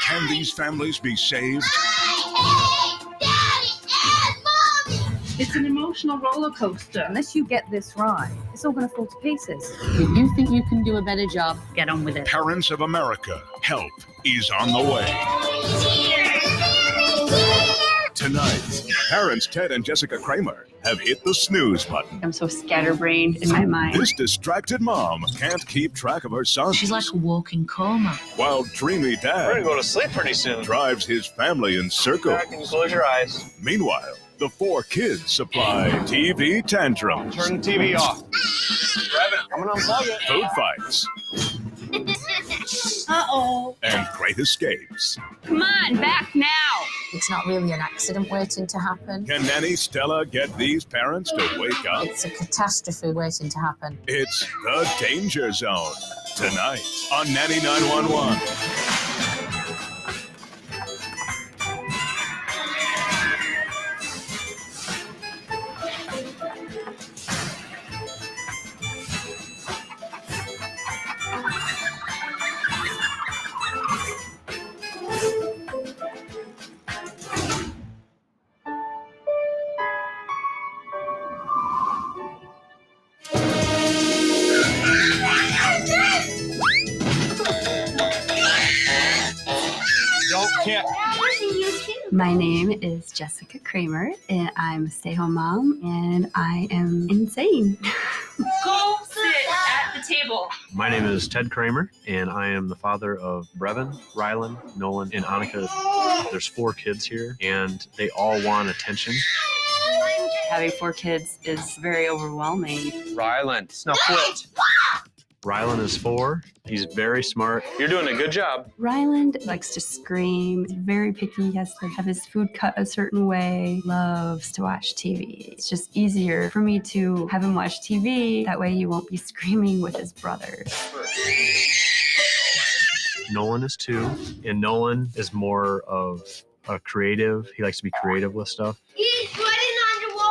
Can these families be saved? It's an emotional roller coaster. Unless you get this right, it's all going to fall to pieces. If you think you can do a better job, get on with it. Parents of America, help is on the way. Tonight, parents Ted and Jessica Kramer have hit the snooze button. I'm so scatterbrained in my mind. This distracted mom can't keep track of her son. She's like a walking coma. While dreamy We're dad gonna go to sleep pretty soon. drives his family in circles. Back and close your eyes. Meanwhile, the 4 kids supply TV tantrums, Turn the TV off. Brevin, I'm gonna unplug it. food fights, Uh-oh. and great escapes. Come on, back now. It's not really an accident waiting to happen. Can Nanny Stella get these parents to wake up? It's a catastrophe waiting to happen. It's The Danger Zone, tonight on Nanny 911. Can't. My name is Jessica Kramer, and I'm a stay-home mom, and I am insane. Go sit at the table. My name is Ted Kramer, and I am the father of Brevin, Rylan, Nolan, and Annika. There's 4 kids here, and they all want attention. Having 4 kids is very overwhelming. Rylan, snuff quit. Rylan is 4. He's very smart. You're doing a good job. Ryland likes to scream. He's very picky. He has to have his food cut a certain way. Loves to watch TV. It's just easier for me to have him watch TV. That way he won't be screaming with his brothers. Nolan is 2, and Nolan is more of a creative. He likes to be creative with stuff. He's running on the wall.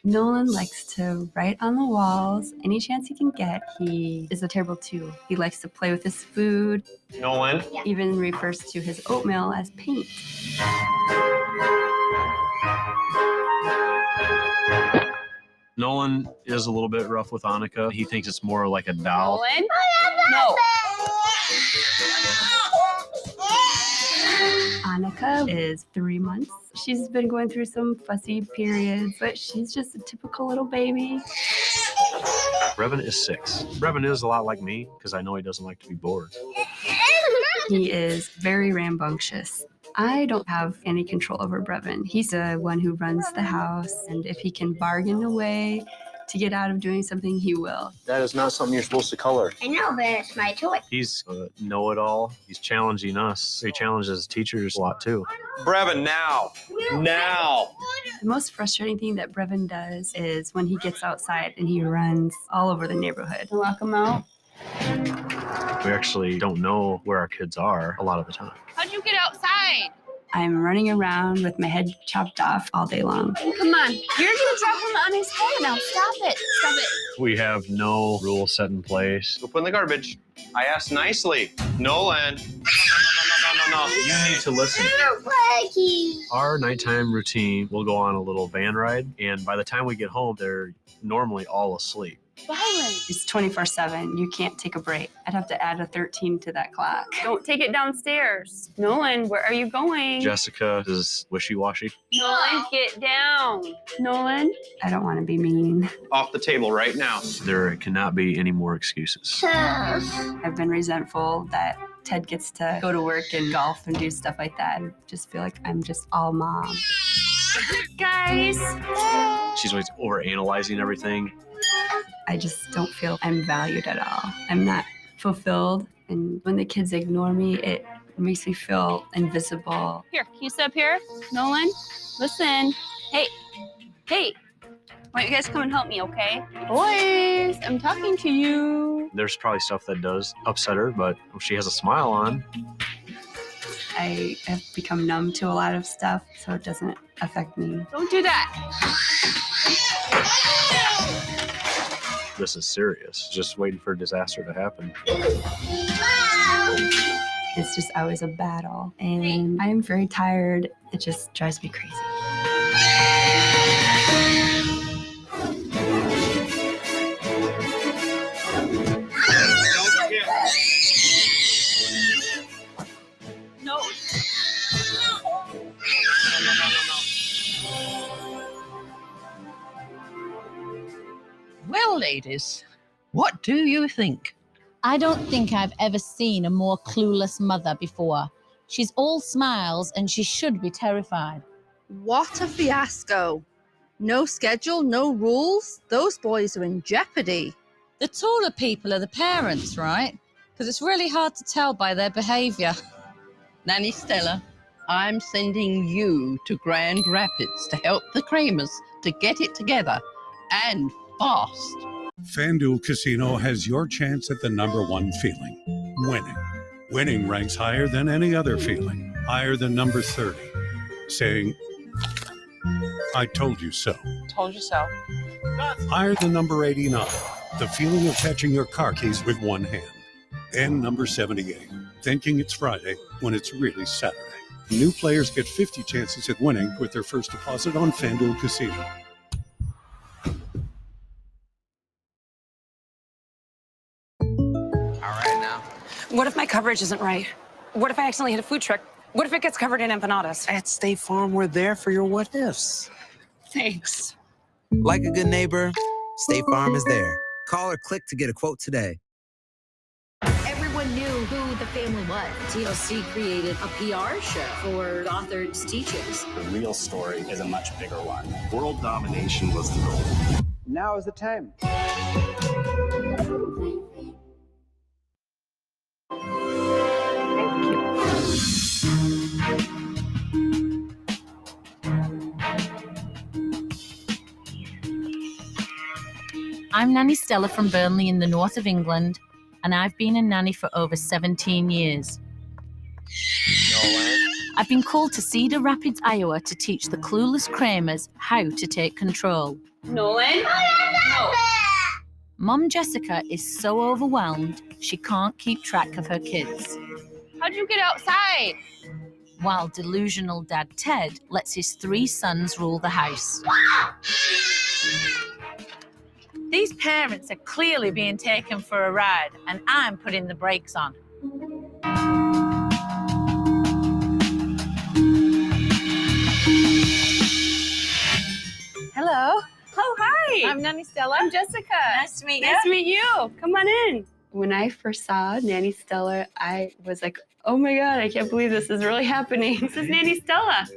Nolan likes to write on the walls. Any chance he can get. He is a terrible 2. He likes to play with his food. Nolan. Even refers to his oatmeal as paint. Nolan is a little bit rough with Annika. He thinks it's more like a doll. Nolan? No. Annika is 3 months. She's been going through some fussy periods, but she's just a typical little baby. Brevin is 6. Brevin is a lot like me because I know he doesn't like to be bored. He is very rambunctious. I don't have any control over Brevin. He's the one who runs the house, and if he can bargain away to get out of doing something, he will. That is not something you're supposed to color. I know, but it's my toy. He's a know-it-all. He's challenging us. He challenges teachers a lot too. Brevin, now. Now. The most frustrating thing that Brevin does is when he gets outside and he runs all over the neighborhood. Lock him out. We actually don't know where our kids are a lot of the time. How'd you get outside? I'm running around with my head chopped off all day long. Come on. You're gonna drop him on his head now. Stop it. Stop it. We have no rules set in place. Go put in the garbage. I asked nicely. Nolan. No. You need to listen. Our nighttime routine will go on a little van ride, and by the time we get home, they're normally all asleep. Violent. It's 24/7. You can't take a break. I'd have to add a 13 to that clock. Don't take it downstairs. Nolan, where are you going? Jessica is wishy-washy. Nolan, get down. Nolan, I don't want to be mean. Off the table right now. There cannot be any more excuses. I've been resentful that Ted gets to go to work and golf and do stuff like that. I just feel like I'm just all mom. Guys. She's always overanalyzing everything. I just don't feel I'm valued at all. I'm not fulfilled. And when the kids ignore me, it makes me feel invisible. Here, can you sit up here? Nolan, listen. Hey. Why don't you guys come and help me, okay? Boys, I'm talking to you. There's probably stuff that does upset her, but she has a smile on. I have become numb to a lot of stuff, so it doesn't affect me. Don't do that. This is serious. Just waiting for a disaster to happen. It's just always a battle. And I am very tired. It just drives me crazy. No. Well, ladies, what do you think? I don't think I've ever seen a more clueless mother before. She's all smiles and she should be terrified. What a fiasco. No schedule, no rules. Those boys are in jeopardy. The taller people are the parents, right? Because it's really hard to tell by their behavior. Nanny Stella, I'm sending you to Grand Rapids to help the Kramers to get it together, and fast. FanDuel Casino has your chance at the #1 feeling, winning. Winning ranks higher than any other feeling, higher than number 30. Saying, I told you so. Told you so. Higher than number 89, the feeling of catching your car keys with one hand. And number 78, thinking it's Friday when it's really Saturday. New players get 50 chances at winning with their first deposit on FanDuel Casino. What if my coverage isn't right? What if I accidentally hit a food truck? What if it gets covered in empanadas? At State Farm, we're there for your what ifs. Thanks. Like a good neighbor, State Farm is there. Call or click to get a quote today. Everyone knew who the family was. TLC created a PR show for Gothard's teachings. The real story is a much bigger one. World domination was the goal. Now is the time. I'm Nanny Stella from Burnley in the north of England, and I've been a nanny for over 17 years. I've been called to Cedar Rapids, Iowa to teach the clueless Kramers how to take control. Nolan? No. Mom Jessica is so overwhelmed she can't keep track of her kids. How'd you get outside? While delusional dad Ted lets his 3 sons rule the house. These parents are clearly being taken for a ride, and I'm putting the brakes on. Hello. Oh, hi. I'm Nanny Stella. I'm Jessica. Nice to meet you. Nice to meet you. Come on in. When I first saw Nanny Stella, I was like, oh my God, I can't believe this is really happening. This is Nanny Stella.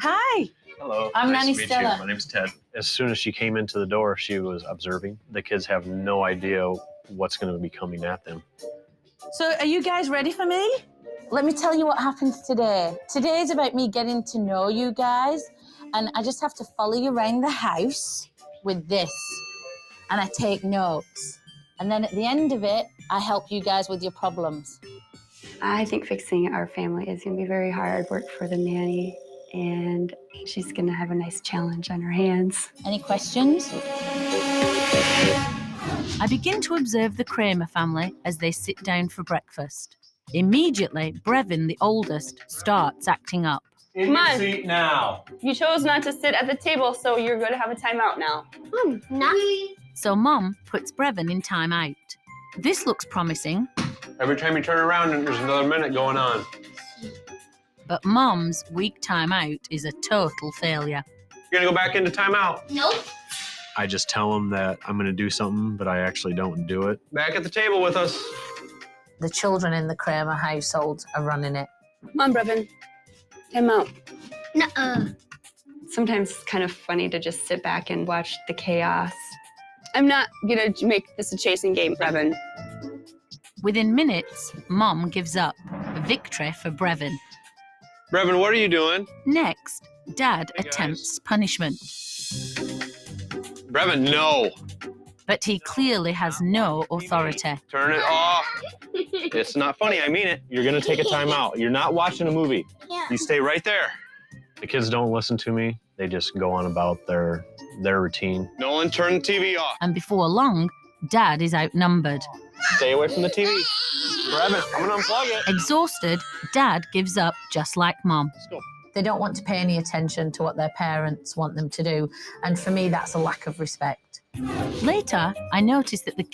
Hi. Hello. I'm nice Nanny to meet Stella. You. My name's Ted. As soon as she came into the door, she was observing. The kids have no idea what's going to be coming at them. So are you guys ready for me? Let me tell you what happens today. Today is about me getting to know you guys, and I just have to follow you around the house with this, and I take notes. And then at the end of it, I help you guys with your problems. I think fixing our family is going to be very hard work for the nanny, and she's going to have a nice challenge on her hands. Any questions? I begin to observe the Kramer family as they sit down for breakfast. Immediately, Brevin, the oldest, starts acting up. In your seat now. You chose not to sit at the table, so you're going to have a timeout now. So Mom puts Brevin in timeout. This looks promising. Every time you turn around, there's another minute going on. But Mom's week timeout is a total failure. You're gonna go back into timeout. Nope. I just tell them that I'm going to do something, but I actually don't do it. Back at the table with us. The children in the Kramer household are running it. Come on, Brevin. Timeout. Nuh-uh. Sometimes it's kind of funny to just sit back and watch the chaos. I'm not going to make this a chasing game, Brevin. Within minutes, Mom gives up. A victory for Brevin. Brevin, what are you doing? Next, Dad attempts punishment. Brevin, no. But he clearly has no authority. Turn it off. It's not funny, I mean it. You're gonna take a timeout. You're not watching a movie. You stay right there. The kids don't listen to me. They just go on about their routine. Nolan, turn the TV off. And before long, Dad is outnumbered. Stay away from the TV. Brevin, I'm gonna unplug it. Exhausted, Dad gives up just like Mom. Let's go. They don't want to pay any attention to what their parents want them to do. And for me, that's a lack of respect. Later, I noticed that the